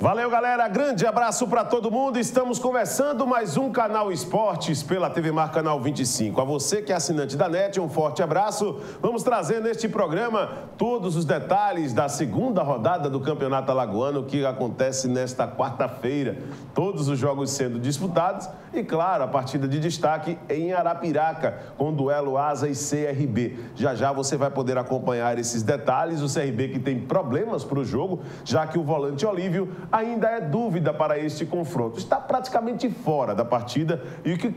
Valeu, galera. Grande abraço para todo mundo. Estamos começando mais um Canal Esportes pela TV Mar Canal 25. A você que é assinante da NET, um forte abraço. Vamos trazer neste programa todos os detalhes da segunda rodada do Campeonato Alagoano que acontece nesta quarta-feira. Todos os jogos sendo disputados e, claro, a partida de destaque em Arapiraca, com o duelo Asa e CRB. Já já você vai poder acompanhar esses detalhes. O CRB que tem problemas para o jogo, já que o volante Olívio ainda é dúvida para este confronto. Está praticamente fora da partida e o que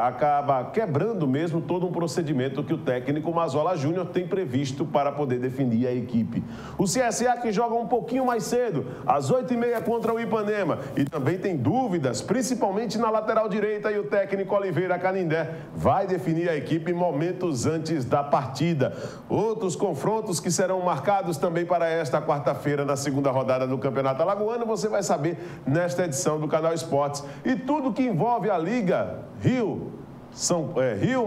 acaba quebrando mesmo todo um procedimento que o técnico Mazola Júnior tem previsto para poder definir a equipe. O CSA que joga um pouquinho mais cedo, às 8h30 contra o Ipanema, e também tem dúvidas, principalmente na lateral direita, e o técnico Oliveira Canindé vai definir a equipe momentos antes da partida. Outros confrontos que serão marcados também para esta quarta-feira na segunda rodada do Campeonato Alagoano, você vai saber nesta edição do Canal Esportes. E tudo que envolve a Liga Rio,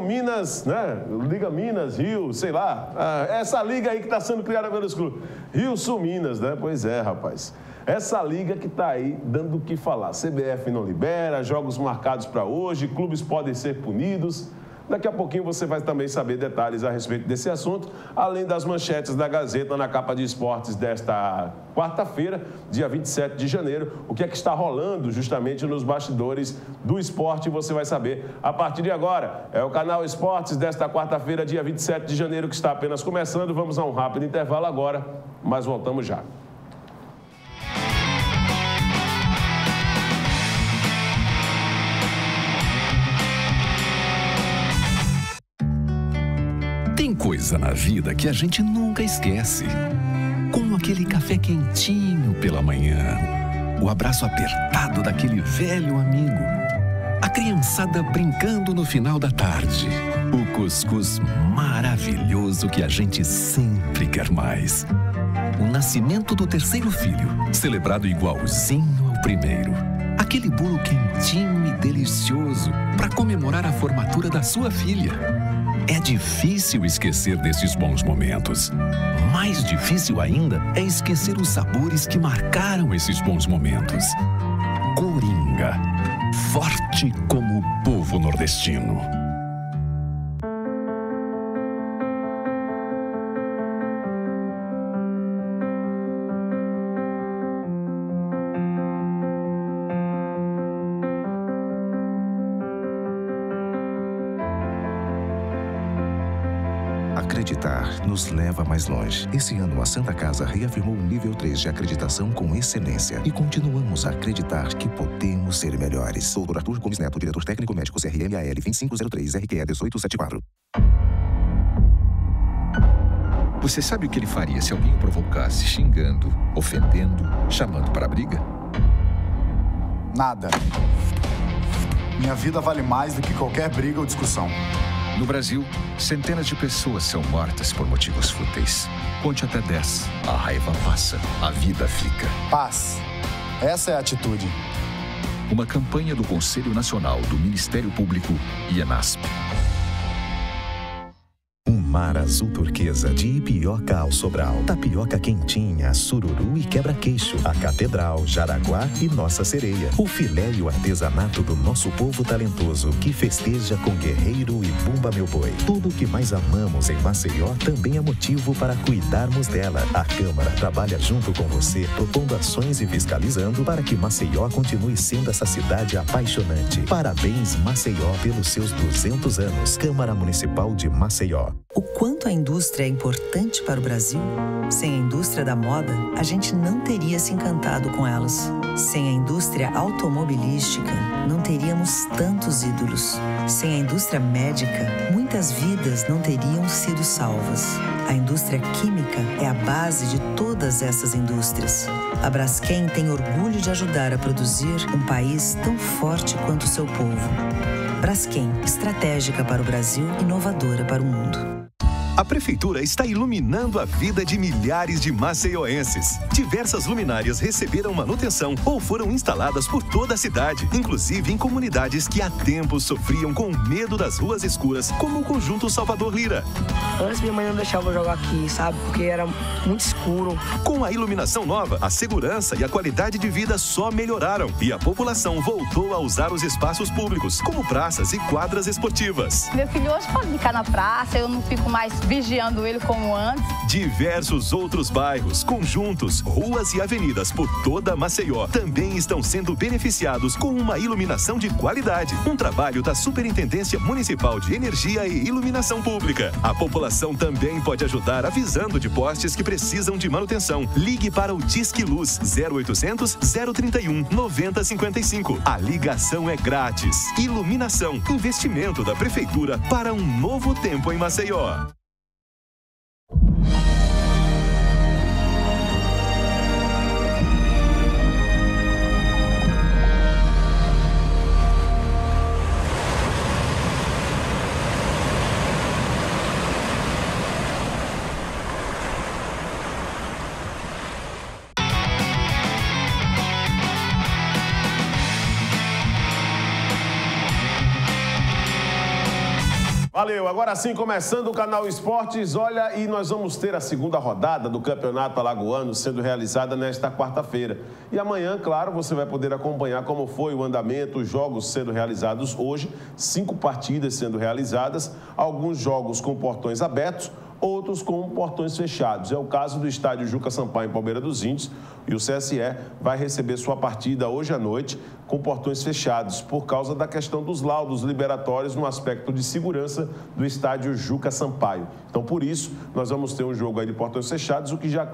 Minas, né? Liga Minas, Rio, sei lá. Essa liga aí que está sendo criada pelos clubes. Rio Sul Minas, né? Pois é, rapaz. Essa liga que está aí dando o que falar. CBF não libera, jogos marcados para hoje, clubes podem ser punidos. Daqui a pouquinho você vai também saber detalhes a respeito desse assunto, além das manchetes da Gazeta na capa de esportes desta quarta-feira, dia 27 de janeiro. O que é que está rolando justamente nos bastidores do esporte, você vai saber a partir de agora. É o Canal Esportes desta quarta-feira, dia 27 de janeiro, que está apenas começando. Vamos a um rápido intervalo agora, mas voltamos já. Tem coisa na vida que a gente nunca esquece. Como aquele café quentinho pela manhã, o abraço apertado daquele velho amigo, a criançada brincando no final da tarde, o cuscuz maravilhoso que a gente sempre quer mais. O nascimento do terceiro filho, celebrado igualzinho ao primeiro. Aquele bolo quentinho e delicioso para comemorar a formatura da sua filha. É difícil esquecer desses bons momentos. Mais difícil ainda é esquecer os sabores que marcaram esses bons momentos. Coringa, forte como o povo nordestino. Acreditar nos leva mais longe. Esse ano, a Santa Casa reafirmou o nível 3 de acreditação com excelência e continuamos a acreditar que podemos ser melhores. Dr. Arthur Gomes Neto, diretor técnico médico CRMAL 2503 RQE 1874. Você sabe o que ele faria se alguém o provocasse xingando, ofendendo, chamando para a briga? Nada. Minha vida vale mais do que qualquer briga ou discussão. No Brasil, centenas de pessoas são mortas por motivos fúteis. Conte até 10. A raiva passa, a vida fica. Paz. Essa é a atitude. Uma campanha do Conselho Nacional do Ministério Público e ENASP. Mar azul turquesa de Ipioca ao Sobral. Tapioca quentinha, sururu e quebra-queixo. A Catedral, Jaraguá e Nossa Sereia. O filé e o artesanato do nosso povo talentoso que festeja com Guerreiro e Bumba Meu Boi. Tudo o que mais amamos em Maceió também é motivo para cuidarmos dela. A Câmara trabalha junto com você, propondo ações e fiscalizando para que Maceió continue sendo essa cidade apaixonante. Parabéns, Maceió, pelos seus 200 anos. Câmara Municipal de Maceió. O quanto a indústria é importante para o Brasil? Sem a indústria da moda, a gente não teria se encantado com elas. Sem a indústria automobilística, não teríamos tantos ídolos. Sem a indústria médica, muitas vidas não teriam sido salvas. A indústria química é a base de todas essas indústrias. A Braskem tem orgulho de ajudar a produzir um país tão forte quanto o seu povo. Braskem, estratégica para o Brasil, inovadora para o mundo. A Prefeitura está iluminando a vida de milhares de maceioenses. Diversas luminárias receberam manutenção ou foram instaladas por toda a cidade, inclusive em comunidades que há tempos sofriam com medo das ruas escuras, como o Conjunto Salvador Lira. Antes minha mãe não deixava eu jogar aqui, sabe? Porque era muito escuro. Com a iluminação nova, a segurança e a qualidade de vida só melhoraram e a população voltou a usar os espaços públicos, como praças e quadras esportivas. Meu filho hoje pode ficar na praça, eu não fico mais vigiando ele como antes. Diversos outros bairros, conjuntos, ruas e avenidas por toda Maceió também estão sendo beneficiados com uma iluminação de qualidade. Um trabalho da Superintendência Municipal de Energia e Iluminação Pública. A população também pode ajudar avisando de postes que precisam de manutenção. Ligue para o Disque Luz 0800 031 9055. A ligação é grátis. Iluminação, investimento da Prefeitura para um novo tempo em Maceió. Valeu, agora sim, começando o Canal Esportes, olha, e nós vamos ter a segunda rodada do Campeonato Alagoano sendo realizada nesta quarta-feira. E amanhã, claro, você vai poder acompanhar como foi o andamento, os jogos sendo realizados hoje, 5 partidas sendo realizadas, alguns jogos com portões abertos, outros com portões fechados. É o caso do estádio Juca Sampaio, em Palmeira dos Índios, e o CSE vai receber sua partida hoje à noite com portões fechados, por causa da questão dos laudos liberatórios no aspecto de segurança do estádio Juca Sampaio. Então, por isso, nós vamos ter um jogo aí de portões fechados, o que já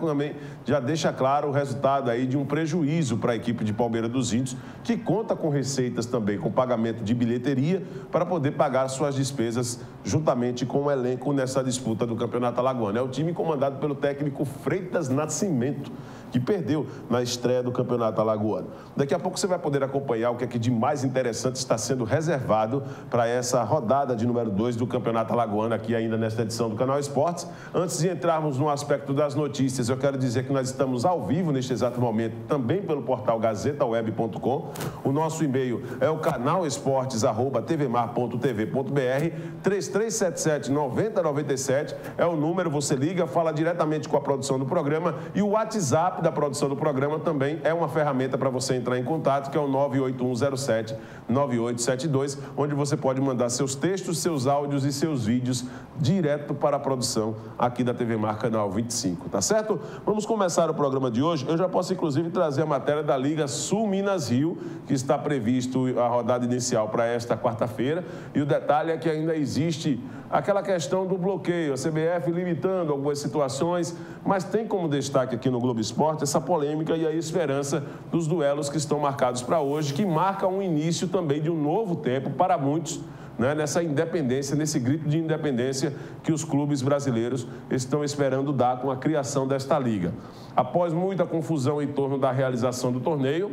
deixa claro o resultado aí de um prejuízo para a equipe de Palmeira dos Índios, que conta com receitas também, com pagamento de bilheteria, para poder pagar suas despesas juntamente com o elenco nessa disputa do Campeonato Alagoano. É o time comandado pelo técnico Freitas Nascimento, que perdeu na estreia do Campeonato Alagoano. Daqui a pouco você vai poder acompanhar o que é que de mais interessante está sendo reservado para essa rodada de número 2 do Campeonato Alagoano, aqui ainda nesta edição do Canal Esportes. Antes de entrarmos no aspecto das notícias, eu quero dizer que nós estamos ao vivo neste exato momento, também pelo portal gazetaweb.com. O nosso e-mail é o canalesportes@tvmar.tv.br. 3377-9097 é o número, você liga, fala diretamente com a produção do programa, e o WhatsApp da produção do programa também é uma ferramenta para você entrar em contato, que é o 98107-9872, onde você pode mandar seus textos, seus áudios e seus vídeos direto para a produção aqui da TV Mar Canal 25, tá certo? Vamos começar o programa de hoje. Eu já posso, inclusive, trazer a matéria da Liga Sul Minas Rio, que está previsto a rodada inicial para esta quarta-feira, e o detalhe é que ainda existe aquela questão do bloqueio, a CBF limitando algumas situações, mas tem como destaque aqui no Globo Esporte essa polêmica e a esperança dos duelos que estão marcados para hoje, que marca um início também de um novo tempo para muitos, né, nessa independência, nesse grito de independência que os clubes brasileiros estão esperando dar com a criação desta liga. Após muita confusão em torno da realização do torneio,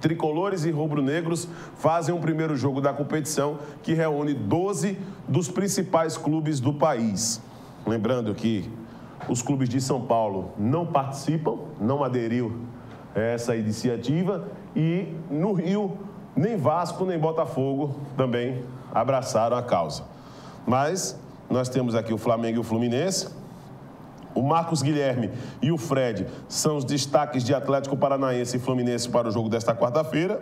tricolores e rubro-negros fazem um primeiro jogo da competição que reúne 12 dos principais clubes do país. Lembrando que os clubes de São Paulo não participam, não aderiu a essa iniciativa, e no Rio, nem Vasco, nem Botafogo também abraçaram a causa. Mas nós temos aqui o Flamengo e o Fluminense. O Marcos Guilherme e o Fred são os destaques de Atlético Paranaense e Fluminense para o jogo desta quarta-feira.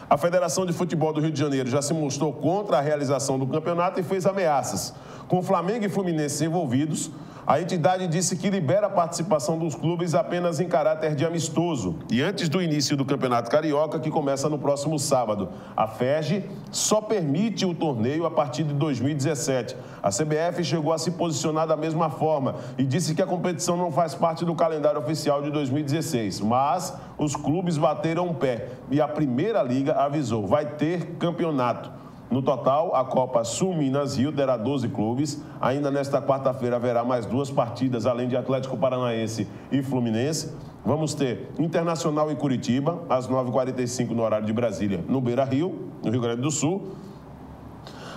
A Federação de Futebol do Rio de Janeiro já se mostrou contra a realização do campeonato e fez ameaças. Com Flamengo e Fluminense envolvidos, a entidade disse que libera a participação dos clubes apenas em caráter de amistoso. E antes do início do Campeonato Carioca, que começa no próximo sábado, a FERJ só permite o torneio a partir de 2017. A CBF chegou a se posicionar da mesma forma e disse que a competição não faz parte do calendário oficial de 2016. Mas os clubes bateram o pé e a Primeira Liga avisou: vai ter campeonato. No total, a Copa Sul Minas Rio terá 12 clubes. Ainda nesta quarta-feira haverá mais 2 partidas, além de Atlético Paranaense e Fluminense. Vamos ter Internacional e Curitiba, às 9h45 no horário de Brasília, no Beira-Rio, no Rio Grande do Sul.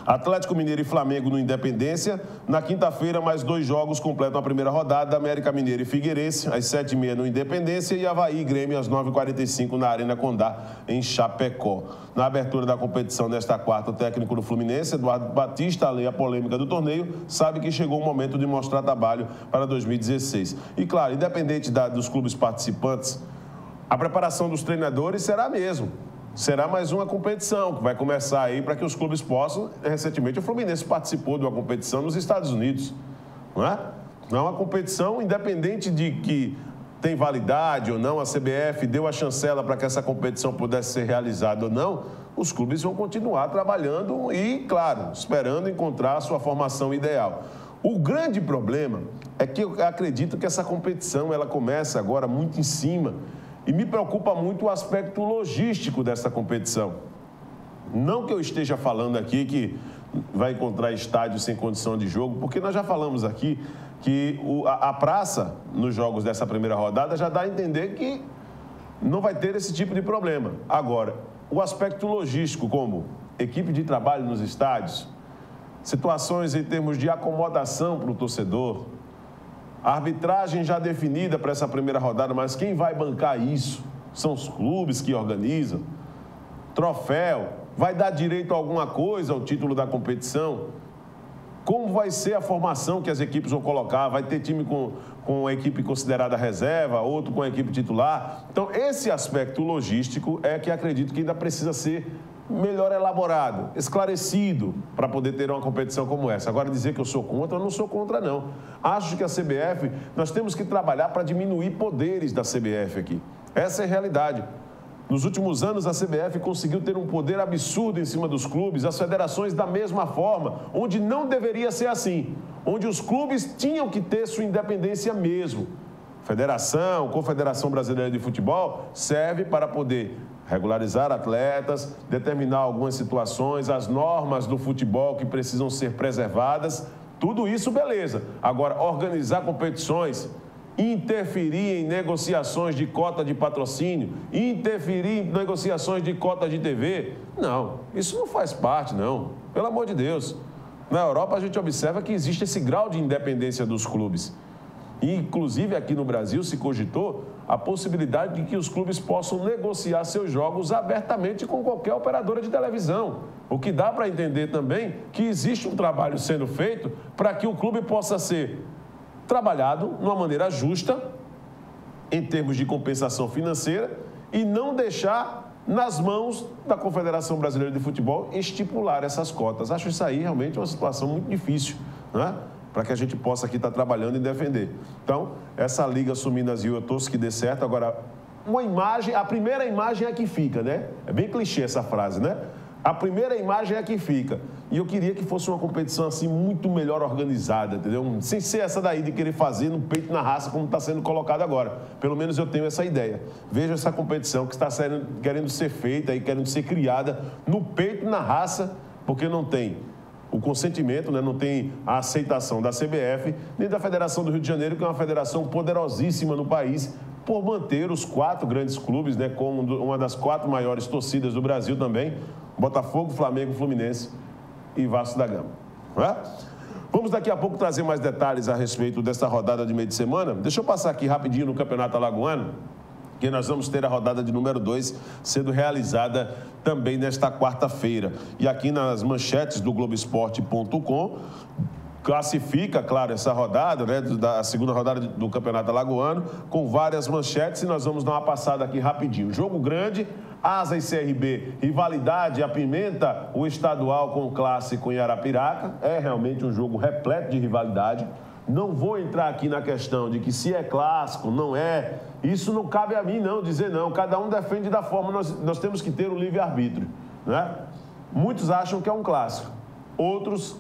Atlético Mineiro e Flamengo no Independência. Na quinta-feira, mais 2 jogos completam a primeira rodada. América Mineiro e Figueirense, às 7h30 no Independência. E Avaí e Grêmio, às 9h45 na Arena Condá, em Chapecó. Na abertura da competição nesta quarta, o técnico do Fluminense, Eduardo Batista, além da polêmica do torneio, sabe que chegou o momento de mostrar trabalho para 2016. E claro, independente dos clubes participantes, a preparação dos treinadores será a mesma. Será mais uma competição que vai começar aí para que os clubes possam... Recentemente, o Fluminense participou de uma competição nos Estados Unidos, não é? Não é uma competição independente de que tem validade ou não, a CBF deu a chancela para que essa competição pudesse ser realizada ou não, os clubes vão continuar trabalhando e, claro, esperando encontrar a sua formação ideal. O grande problema é que eu acredito que essa competição ela começa agora muito em cima. E me preocupa muito o aspecto logístico dessa competição. Não que eu esteja falando aqui que vai encontrar estádio sem condição de jogo, porque nós já falamos aqui que a praça, nos jogos dessa primeira rodada, já dá a entender que não vai ter esse tipo de problema. Agora, o aspecto logístico, como equipe de trabalho nos estádios, situações em termos de acomodação para o torcedor, a arbitragem já definida para essa primeira rodada, mas quem vai bancar isso? São os clubes que organizam. Troféu, vai dar direito a alguma coisa ao título da competição? Como vai ser a formação que as equipes vão colocar? Vai ter time com a equipe considerada reserva, outro com a equipe titular? Então, esse aspecto logístico é que acredito que ainda precisa ser melhor elaborado, esclarecido, para poder ter uma competição como essa. Agora, dizer que eu sou contra, eu não sou contra, não. Acho que a CBF, nós temos que trabalhar para diminuir poderes da CBF aqui. Essa é a realidade. Nos últimos anos, a CBF conseguiu ter um poder absurdo em cima dos clubes, as federações da mesma forma, onde não deveria ser assim, onde os clubes tinham que ter sua independência mesmo. Federação, Confederação Brasileira de Futebol, serve para poder regularizar atletas, determinar algumas situações, as normas do futebol que precisam ser preservadas, tudo isso beleza. Agora, organizar competições, interferir em negociações de cota de patrocínio, interferir em negociações de cota de TV, não, isso não faz parte, não, pelo amor de Deus. Na Europa, a gente observa que existe esse grau de independência dos clubes. E, inclusive, aqui no Brasil se cogitou a possibilidade de que os clubes possam negociar seus jogos abertamente com qualquer operadora de televisão. O que dá para entender também que existe um trabalho sendo feito para que o clube possa ser trabalhado de uma maneira justa, em termos de compensação financeira, e não deixar nas mãos da Confederação Brasileira de Futebol estipular essas cotas. Acho isso aí realmente uma situação muito difícil, né? Para que a gente possa aqui estar trabalhando e defender. Então, essa liga assumindo as Rio, eu torço que dê certo. Agora, uma imagem, a primeira imagem é a que fica, né? É bem clichê essa frase, né? A primeira imagem é a que fica. E eu queria que fosse uma competição assim muito melhor organizada, entendeu? Sem ser essa daí de querer fazer no peito e na raça como está sendo colocado agora. Pelo menos eu tenho essa ideia. Veja essa competição que está querendo ser feita e querendo ser criada no peito e na raça, porque não tem o consentimento, né? Não tem a aceitação da CBF, nem da Federação do Rio de Janeiro, que é uma federação poderosíssima no país, por manter os 4 grandes clubes, né? Como uma das 4 maiores torcidas do Brasil também, Botafogo, Flamengo, Fluminense e Vasco da Gama. Não é? Vamos daqui a pouco trazer mais detalhes a respeito dessa rodada de meio de semana. Deixa eu passar aqui rapidinho no Campeonato Alagoano, que nós vamos ter a rodada de número 2 sendo realizada também nesta quarta-feira. E aqui nas manchetes do Globoesporte.com classifica, claro, essa rodada, né, da segunda rodada do Campeonato Alagoano, com várias manchetes, e nós vamos dar uma passada aqui rapidinho. Jogo grande, Asa e CRB, rivalidade apimenta o estadual com o clássico em Arapiraca. É realmente um jogo repleto de rivalidade. Não vou entrar aqui na questão de que se é clássico, não é. Isso não cabe a mim, não, dizer não. Cada um defende da forma, nós temos que ter o livre-arbítrio, né? Muitos acham que é um clássico. Outros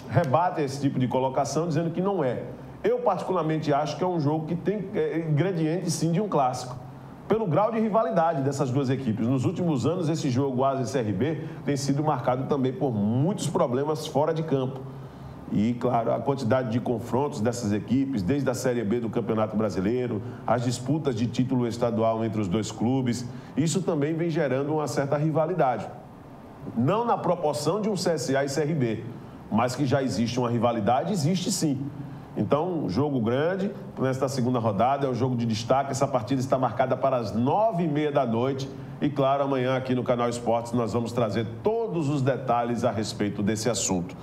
rebatem esse tipo de colocação, dizendo que não é. Eu, particularmente, acho que é um jogo que tem ingredientes, sim, de um clássico. Pelo grau de rivalidade dessas duas equipes. Nos últimos anos, esse jogo Asa e CRB tem sido marcado também por muitos problemas fora de campo. E, claro, a quantidade de confrontos dessas equipes, desde a Série B do Campeonato Brasileiro, as disputas de título estadual entre os dois clubes, isso também vem gerando uma certa rivalidade. Não na proporção de um CSA e CRB, mas que já existe uma rivalidade, existe sim. Então, jogo grande, nesta segunda rodada, é o jogo de destaque. Essa partida está marcada para as 9h30 da noite. E, claro, amanhã aqui no Canal Esportes nós vamos trazer todos os detalhes a respeito desse assunto.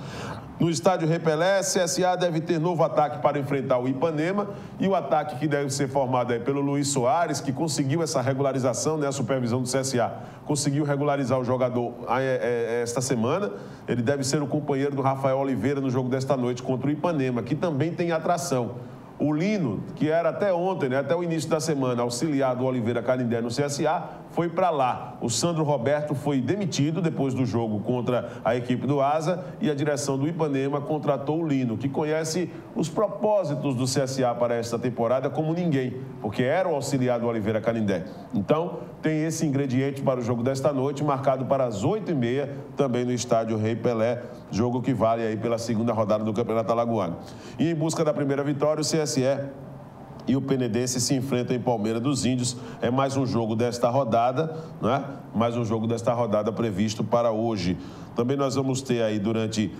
No estádio Rei Pelé, CSA deve ter novo ataque para enfrentar o Ipanema. E o ataque que deve ser formado aí pelo Luiz Soares, que conseguiu essa regularização, né, a supervisão do CSA, conseguiu regularizar o jogador esta semana. Ele deve ser o companheiro do Rafael Oliveira no jogo desta noite contra o Ipanema, que também tem atração. O Lino, que era até ontem, né, até o início da semana, auxiliar do Oliveira Canindé no CSA, foi para lá. O Sandro Roberto foi demitido depois do jogo contra a equipe do Asa e a direção do Ipanema contratou o Lino, que conhece os propósitos do CSA para esta temporada como ninguém, porque era o auxiliar do Oliveira Canindé. Então, tem esse ingrediente para o jogo desta noite, marcado para as 8h30, também no estádio Rei Pelé, jogo que vale aí pela segunda rodada do Campeonato Alagoano. E em busca da primeira vitória, o CSE e o Penedense se enfrentam em Palmeira dos Índios. É mais um jogo desta rodada, né? Mais um jogo desta rodada previsto para hoje. Também nós vamos ter aí durante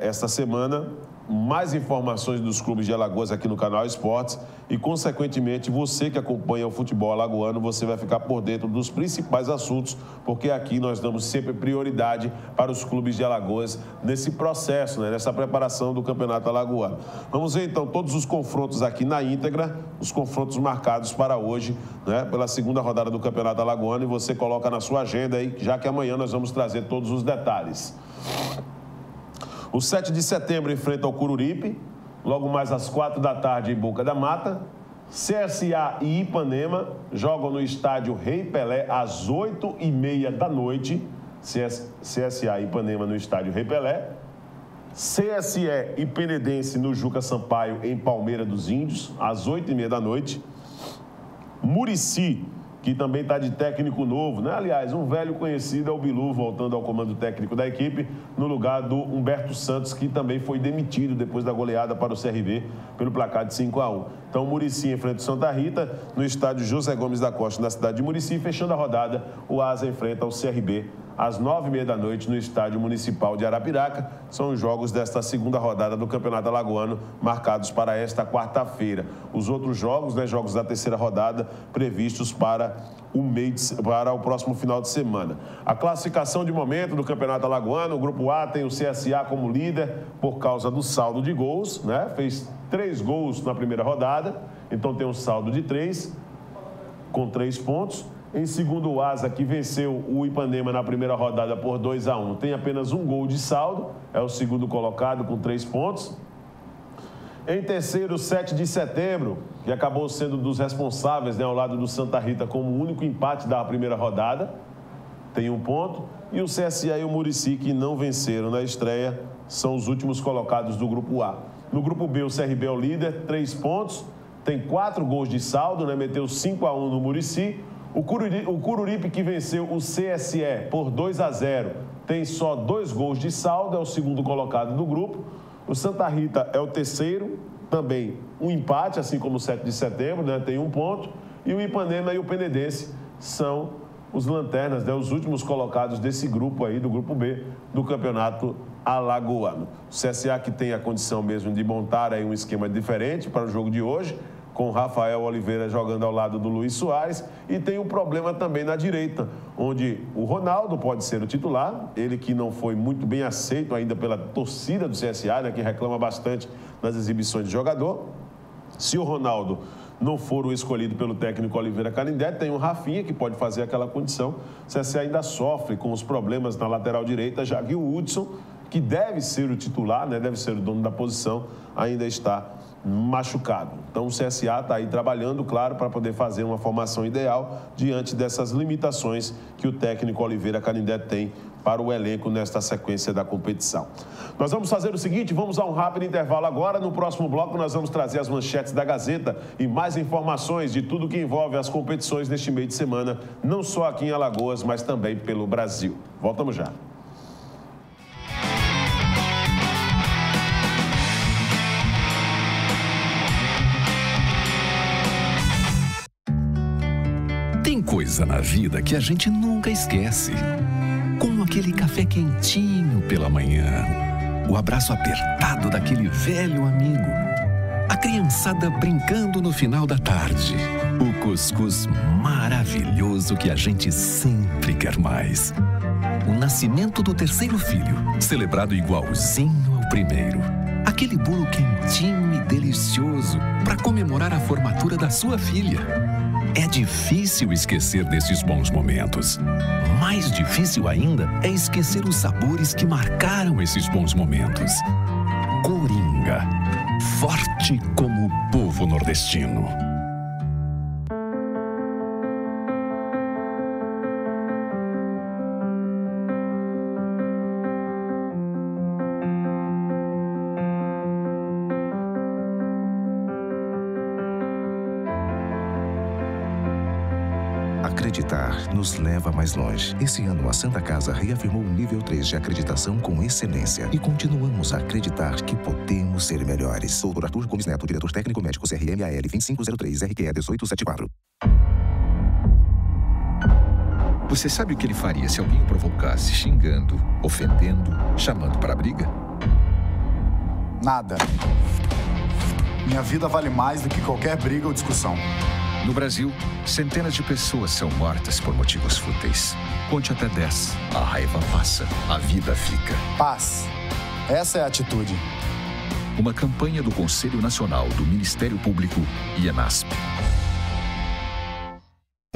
esta semana mais informações dos clubes de Alagoas aqui no Canal Esportes e, consequentemente, você que acompanha o futebol alagoano, você vai ficar por dentro dos principais assuntos, porque aqui nós damos sempre prioridade para os clubes de Alagoas nesse processo, né, nessa preparação do Campeonato Alagoano. Vamos ver, então, todos os confrontos aqui na íntegra, os confrontos marcados para hoje, né, pela segunda rodada do Campeonato Alagoano, e você coloca na sua agenda aí, já que amanhã nós vamos trazer todos os detalhes. O 7 de setembro enfrenta o Cururipe, logo mais às 4 da tarde em Boca da Mata. CSA e Ipanema jogam no estádio Rei Pelé às 8h30 da noite. CSA e Ipanema no estádio Rei Pelé. CSE e Penedense no Juca Sampaio em Palmeira dos Índios, às 8h30 da noite. Murici, que também está de técnico novo, né? Aliás, um velho conhecido é o Bilu, voltando ao comando técnico da equipe, no lugar do Humberto Santos, que também foi demitido depois da goleada para o CRB pelo placar de 5-1. Então, o Murici enfrenta o Santa Rita no estádio José Gomes da Costa, na cidade de Murici. Fechando a rodada, o Asa enfrenta o CRB às 9h30 da noite no estádio municipal de Arapiraca. São os jogos desta segunda rodada do Campeonato Alagoano, marcados para esta quarta-feira. Os outros jogos, né, jogos da terceira rodada, previstos para o próximo final de semana. A classificação de momento do Campeonato Alagoano: o Grupo A tem o CSA como líder por causa do saldo de gols, né? Fez 3 gols na primeira rodada, então tem um saldo de 3, com 3 pontos. Em segundo, o Asa, que venceu o Ipanema na primeira rodada por 2-1, tem apenas 1 gol de saldo, é o segundo colocado com 3 pontos. Em terceiro, o 7 de setembro, que acabou sendo dos responsáveis, né, ao lado do Santa Rita, como o único empate da primeira rodada, tem 1 ponto. E o CSA e o Murici, que não venceram na estreia, são os últimos colocados do Grupo A. No Grupo B, o CRB é o líder, 3 pontos, tem 4 gols de saldo, né, meteu 5-1 no Murici. O Cururipe, que venceu o CSE por 2-0, tem só 2 gols de saldo, é o segundo colocado do grupo. O Santa Rita é o terceiro, também um empate, assim como o 7 de setembro, né, tem 1 ponto. E o Ipanema e o Penedense são os lanternas, né, os últimos colocados desse grupo aí, do Grupo B, do Campeonato Alagoano. O CSA, que tem a condição mesmo de montar aí um esquema diferente para o jogo de hoje, com o Rafael Oliveira jogando ao lado do Luiz Soares, e tem um problema também na direita, onde o Ronaldo pode ser o titular, ele que não foi muito bem aceito ainda pela torcida do CSA, né, que reclama bastante nas exibições de jogador. Se o Ronaldo não for o escolhido pelo técnico Oliveira Canindé, tem o Rafinha, que pode fazer aquela condição. O CSA ainda sofre com os problemas na lateral direita, já que o Hudson, que deve ser o titular, né, deve ser o dono da posição, ainda está machucado. Então o CSA está aí trabalhando, claro, para poder fazer uma formação ideal diante dessas limitações que o técnico Oliveira Canindé tem para o elenco nesta sequência da competição. Nós vamos fazer o seguinte, vamos a um rápido intervalo agora. No próximo bloco nós vamos trazer as manchetes da Gazeta e mais informações de tudo que envolve as competições neste meio de semana, não só aqui em Alagoas, mas também pelo Brasil. Voltamos já. Tem coisa na vida que a gente nunca esquece. Como aquele café quentinho pela manhã, o abraço apertado daquele velho amigo, a criançada brincando no final da tarde, o cuscuz maravilhoso que a gente sempre quer mais. O nascimento do terceiro filho, celebrado igualzinho ao primeiro. Aquele bolo quentinho e delicioso para comemorar a formatura da sua filha. É difícil esquecer desses bons momentos. Mais difícil ainda é esquecer os sabores que marcaram esses bons momentos. Coringa, forte como o povo nordestino. Acreditar nos leva mais longe. Esse ano, a Santa Casa reafirmou o nível 3 de acreditação com excelência. E continuamos a acreditar que podemos ser melhores. Dr. Arthur Gomes Neto, diretor técnico médico CRMAL 2503 RQE 1874. Você sabe o que ele faria se alguém o provocasse xingando, ofendendo, chamando para a briga? Nada. Minha vida vale mais do que qualquer briga ou discussão. No Brasil, centenas de pessoas são mortas por motivos fúteis. Conte até 10. A raiva passa, a vida fica. Paz. Essa é a atitude. Uma campanha do Conselho Nacional do Ministério Público e ENASP.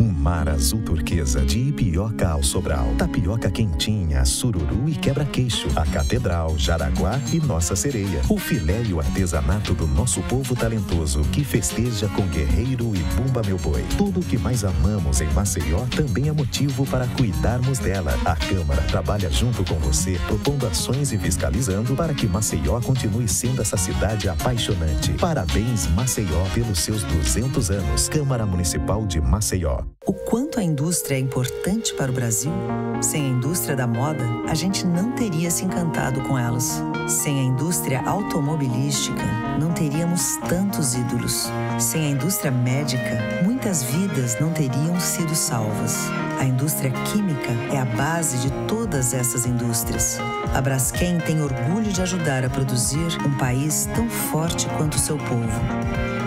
Mar azul turquesa de Ipioca ao Sobral. Tapioca quentinha, sururu e quebra-queixo. A Catedral, Jaraguá e Nossa Sereia. O filé e o artesanato do nosso povo talentoso que festeja com Guerreiro e Bumba Meu Boi. Tudo o que mais amamos em Maceió também é motivo para cuidarmos dela. A Câmara trabalha junto com você, propondo ações e fiscalizando para que Maceió continue sendo essa cidade apaixonante. Parabéns, Maceió, pelos seus 200 anos. Câmara Municipal de Maceió. O quanto a indústria é importante para o Brasil? Sem a indústria da moda, a gente não teria se encantado com elas. Sem a indústria automobilística, não teríamos tantos ídolos. Sem a indústria médica, muitas vidas não teriam sido salvas. A indústria química é a base de todas essas indústrias. A Braskem tem orgulho de ajudar a produzir um país tão forte quanto o seu povo.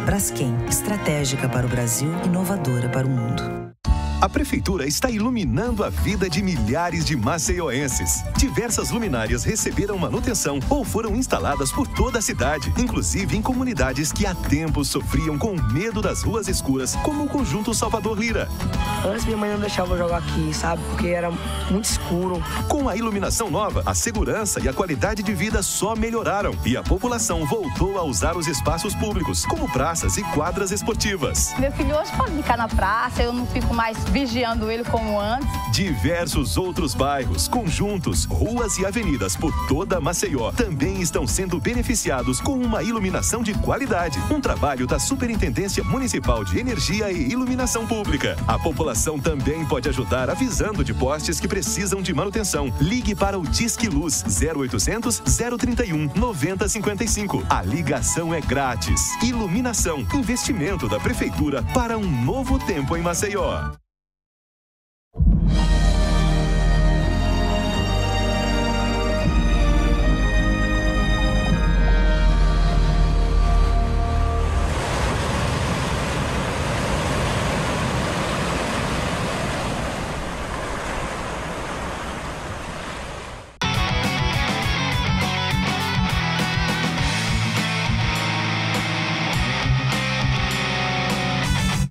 Braskem, estratégica para o Brasil, inovadora para o mundo. A Prefeitura está iluminando a vida de milhares de maceioenses. Diversas luminárias receberam manutenção ou foram instaladas por toda a cidade, inclusive em comunidades que há tempos sofriam com medo das ruas escuras, como o Conjunto Salvador Lira. Antes minha mãe não deixava eu jogar aqui, sabe? Porque era muito escuro. Com a iluminação nova, a segurança e a qualidade de vida só melhoraram e a população voltou a usar os espaços públicos, como praças e quadras esportivas. Meu filho hoje pode ficar na praça, eu não fico mais vigiando ele como antes. Diversos outros bairros, conjuntos, ruas e avenidas por toda Maceió também estão sendo beneficiados com uma iluminação de qualidade. Um trabalho da Superintendência Municipal de Energia e Iluminação Pública. A população também pode ajudar avisando de postes que precisam de manutenção. Ligue para o Disque Luz 0800 031 9055. A ligação é grátis. Iluminação, investimento da Prefeitura para um novo tempo em Maceió.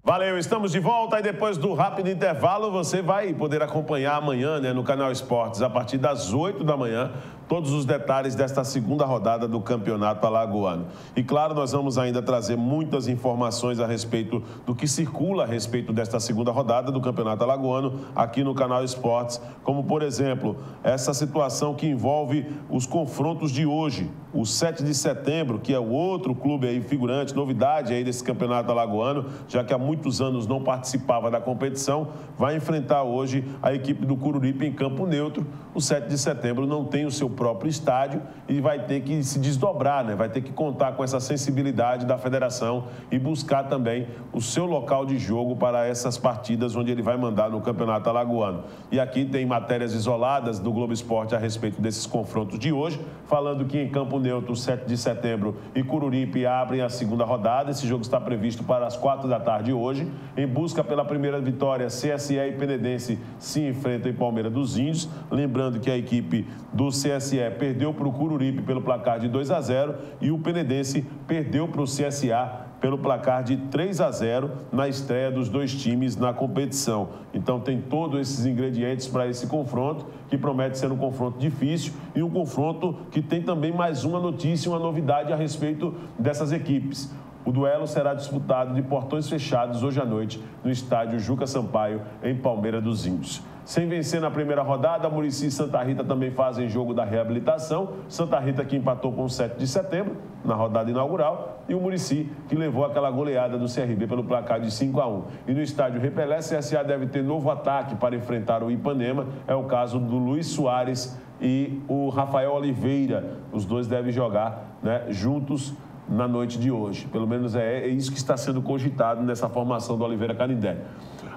Valeu, estamos de volta e depois do rápido intervalo você vai poder acompanhar amanhã, né, no Canal Esportes, a partir das 8 da manhã, todos os detalhes desta segunda rodada do Campeonato Alagoano. E claro, nós vamos ainda trazer muitas informações a respeito do que circula a respeito desta segunda rodada do Campeonato Alagoano aqui no Canal Esportes, como por exemplo, essa situação que envolve os confrontos de hoje, o 7 de setembro, que é o outro clube aí figurante, novidade aí desse Campeonato Alagoano, já que há muitos anos não participava da competição, vai enfrentar hoje a equipe do Cururipe em campo neutro. O 7 de setembro não tem o seu próprio estádio e vai ter que se desdobrar, né? Vai ter que contar com essa sensibilidade da federação e buscar também o seu local de jogo para essas partidas onde ele vai mandar no Campeonato Alagoano. E aqui tem matérias isoladas do Globo Esporte a respeito desses confrontos de hoje, falando que em Campo Neutro, 7 de setembro e Coruripe abrem a segunda rodada. Esse jogo está previsto para as 4 da tarde hoje. Em busca pela primeira vitória, CSE e Penedense se enfrentam em Palmeira dos Índios. Lembrando que a equipe do CSE perdeu para o Coruripe pelo placar de 2-0 e o Penedense perdeu para o CSA pelo placar de 3-0 na estreia dos dois times na competição. Então tem todos esses ingredientes para esse confronto, que promete ser um confronto difícil e um confronto que tem também mais uma notícia, uma novidade a respeito dessas equipes. O duelo será disputado de portões fechados hoje à noite no estádio Juca Sampaio, em Palmeira dos Índios. Sem vencer na primeira rodada, Muricy e Santa Rita também fazem jogo da reabilitação. Santa Rita que empatou com o 7 de setembro na rodada inaugural e o Muricy que levou aquela goleada do CRB pelo placar de 5-1. E no estádio Repelé, CSA deve ter novo ataque para enfrentar o Ipanema. É o caso do Luiz Soares e o Rafael Oliveira. Os dois devem jogar, né, juntos na noite de hoje. Pelo menos é isso que está sendo cogitado nessa formação do Oliveira Canindé.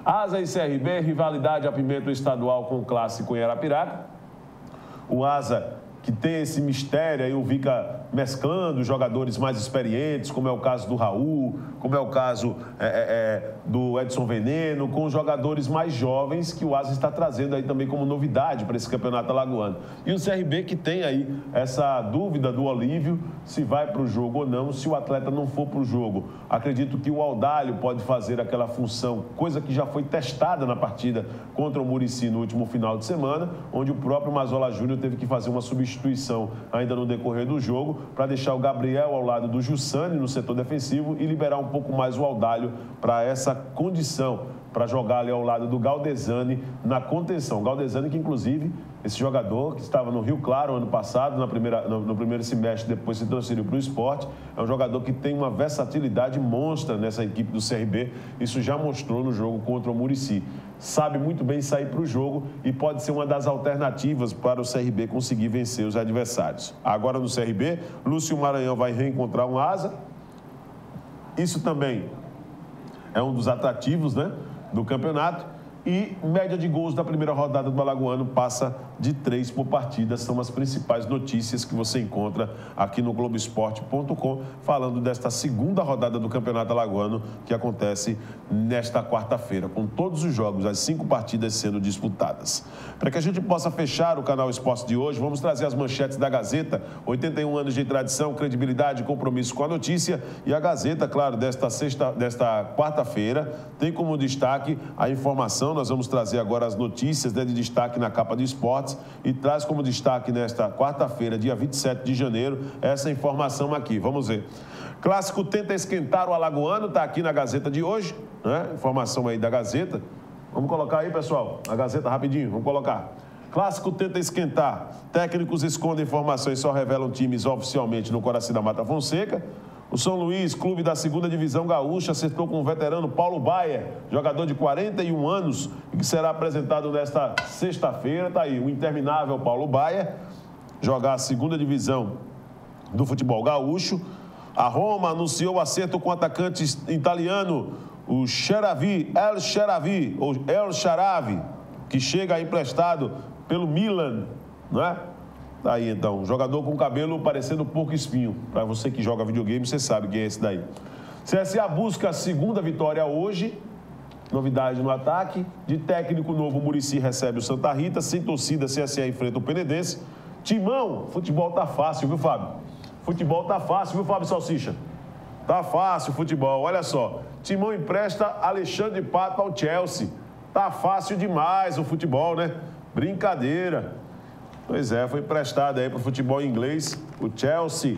Asa e CRB, rivalidade apimenta o estadual com o clássico em Arapiraca. O Asa, que tem esse mistério aí, o fica mesclando jogadores mais experientes, como é o caso do Raul, como é o caso do Edson Veneno, com jogadores mais jovens que o Asa está trazendo aí também como novidade para esse campeonato alagoano. E o CRB que tem aí essa dúvida do Olívio, se vai para o jogo ou não, se o atleta não for para o jogo. Acredito que o Audálio pode fazer aquela função, coisa que já foi testada na partida contra o Muricy no último final de semana, onde o próprio Mazola Júnior teve que fazer uma substituição ainda no decorrer do jogo, para deixar o Gabriel ao lado do Jussani no setor defensivo e liberar um pouco mais o Audálio para essa condição, para jogar ali ao lado do Galdesani na contenção. Galdesani que, inclusive, esse jogador que estava no Rio Claro ano passado, no primeiro semestre, depois se transferiu para o Sport, é um jogador que tem uma versatilidade monstra nessa equipe do CRB. Isso já mostrou no jogo contra o Muricy. Sabe muito bem sair para o jogo e pode ser uma das alternativas para o CRB conseguir vencer os adversários. Agora no CRB, Lúcio Maranhão vai reencontrar um asa. Isso também é um dos atrativos, né, do campeonato. E média de gols da primeira rodada do Alagoano passa de 3 por partida. São as principais notícias que você encontra aqui no Globoesporte.com, falando desta segunda rodada do Campeonato Alagoano, que acontece nesta quarta-feira, com todos os jogos, as 5 partidas sendo disputadas. Para que a gente possa fechar o Canal Esporte de hoje, vamos trazer as manchetes da Gazeta. 81 anos de tradição, credibilidade e compromisso com a notícia. E a Gazeta, claro, desta quarta-feira, tem como destaque a informação. Nós vamos trazer agora as notícias, né, de destaque na capa de esportes e traz como destaque nesta quarta-feira, dia 27 de janeiro, essa informação aqui. Vamos ver. Clássico tenta esquentar o Alagoano, está aqui na Gazeta de hoje, né? Informação aí da Gazeta. Vamos colocar aí, pessoal, a Gazeta rapidinho, vamos colocar. Clássico tenta esquentar. Técnicos escondem informações e só revelam times oficialmente no Coraci da Mata Fonseca. O São Luís, clube da 2ª Divisão Gaúcha, acertou com o veterano Paulo Baier, jogador de 41 anos, que será apresentado nesta sexta-feira. Está aí, o interminável Paulo Baier, jogar a 2ª Divisão do futebol gaúcho. A Roma anunciou o acerto com o atacante italiano, o El Shaarawy, que chega emprestado pelo Milan, não é? Tá aí, então, jogador com cabelo parecendo porco espinho. Para você que joga videogame, você sabe quem é esse daí. CSA busca a 2ª vitória hoje. Novidade no ataque. De técnico novo, Muricy recebe o Santa Rita. Sem torcida, CSA enfrenta o Penedense. Timão, futebol tá fácil, viu, Fábio? Futebol tá fácil, viu, Fábio Salsicha? Tá fácil o futebol, olha só. Timão empresta Alexandre Pato ao Chelsea. Tá fácil demais o futebol, né? Brincadeira. Pois é, foi emprestado aí para o futebol inglês. O Chelsea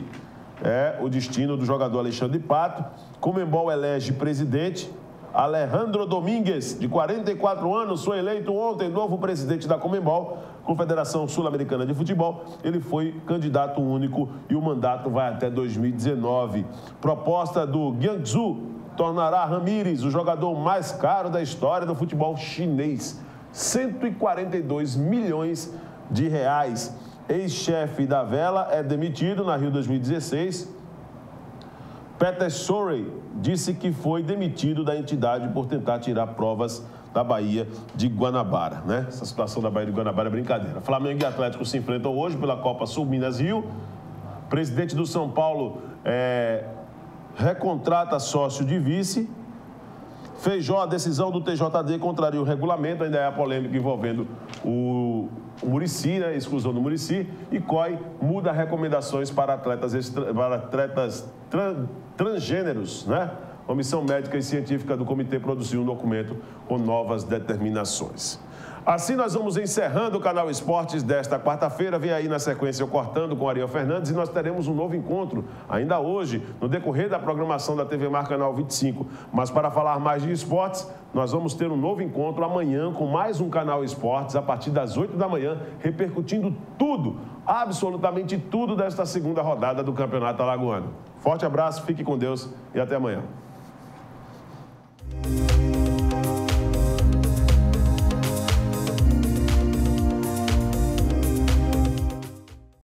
é o destino do jogador Alexandre Pato. Conmebol elege presidente. Alejandro Domingues, de 44 anos, foi eleito ontem novo presidente da Conmebol, Confederação Sul-Americana de Futebol. Ele foi candidato único e o mandato vai até 2019. Proposta do Guangzhou tornará Ramírez o jogador mais caro da história do futebol chinês. 142 milhões de reais. ex-chefe da Vela, é demitido na Rio 2016. Peter Shorey disse que foi demitido da entidade por tentar tirar provas da Baía de Guanabara, né? Essa situação da Baía de Guanabara é brincadeira. Flamengo e Atlético se enfrentam hoje pela Copa Sul Minas Rio. Presidente do São Paulo recontrata sócio de vice. Feijó, a decisão do TJD contraria o regulamento, ainda é a polêmica envolvendo o Muricy, né? Exclusão do Muricy. E COI muda recomendações para atletas transgêneros, né? A Comissão Médica e Científica do Comitê produziu um documento com novas determinações. Assim nós vamos encerrando o Canal Esportes desta quarta-feira. Vem aí na sequência o Cortando com Ariel Fernandes e nós teremos um novo encontro ainda hoje, no decorrer da programação da TV Mar Canal 25. Mas para falar mais de esportes, nós vamos ter um novo encontro amanhã com mais um Canal Esportes a partir das 8 da manhã, repercutindo tudo, absolutamente tudo desta segunda rodada do Campeonato Alagoano. Forte abraço, fique com Deus e até amanhã.